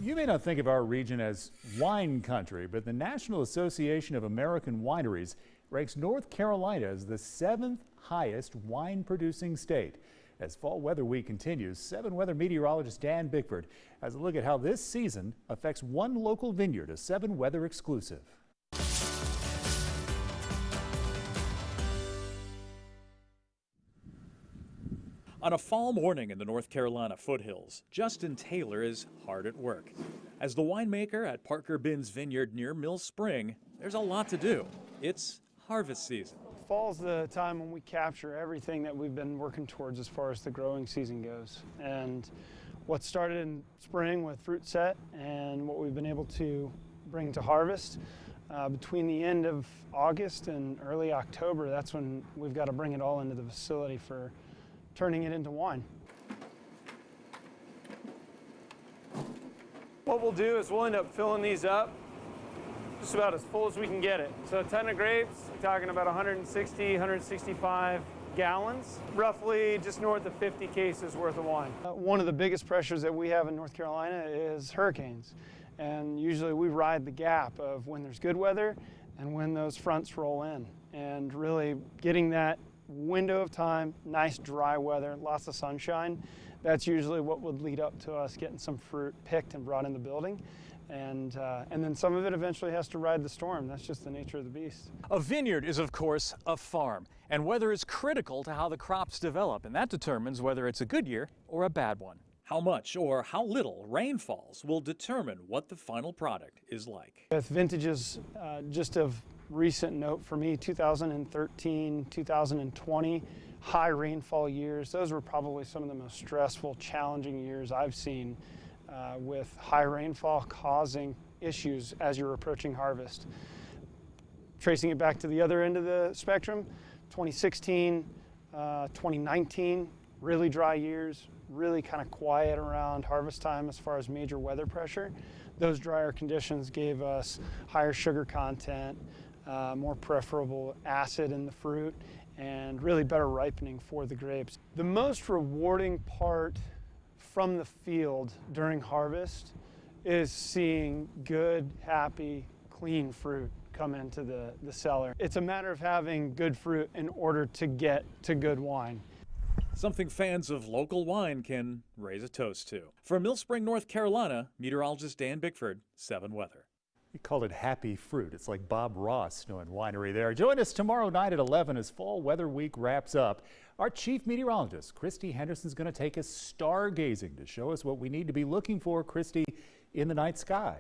You may not think of our region as wine country, but the National Association of American Wineries ranks North Carolina as the 7th highest wine-producing state. As fall weather week continues, 7 Weather meteorologist Dan Bickford has a look at how this season affects one local vineyard, a 7 Weather exclusive. On a fall morning in the North Carolina foothills, Justin Taylor is hard at work. As the winemaker at Parker Binns Vineyard near Mill Spring, there's a lot to do. It's harvest season. Fall's the time when we capture everything that we've been working towards as far as the growing season goes. And what started in spring with fruit set and what we've been able to bring to harvest, between the end of August and early October, that's when we've got to bring it all into the facility for turning it into wine. What we'll do is we'll end up filling these up just about as full as we can get it. So a ton of grapes, we're talking about 160, 165 gallons, roughly just north of 50 cases worth of wine. One of the biggest pressures that we have in North Carolina is hurricanes. And usually we ride the gap of when there's good weather and when those fronts roll in. And really getting that window of time, nice dry weather, lots of sunshine, that's usually what would lead up to us getting some fruit picked and brought in the building. And then some of it eventually has to ride the storm. That's just the nature of the beast. A vineyard is, of course, a farm, and weather is critical to how the crops develop, and that determines whether it's a good year or a bad one. How much or how little rain falls will determine what the final product is like. With vintages just of recent note for me, 2013, 2020, high rainfall years, those were probably some of the most stressful, challenging years I've seen with high rainfall causing issues as you're approaching harvest. Tracing it back to the other end of the spectrum, 2016, 2019, really dry years, really kind of quiet around harvest time as far as major weather pressure. Those drier conditions gave us higher sugar content, more preferable acid in the fruit, and really better ripening for the grapes. The most rewarding part from the field during harvest is seeing good, happy, clean fruit come into the cellar. It's a matter of having good fruit in order to get to good wine. Something fans of local wine can raise a toast to. From Mill Spring, North Carolina, meteorologist Dan Bickford, 7 Weather. We called it happy fruit. It's like Bob Ross doing winery there. Join us tomorrow night at 11 as Fall Weather Week wraps up. Our chief meteorologist, Christy Henderson, is going to take us stargazing to show us what we need to be looking for, Christy, in the night sky.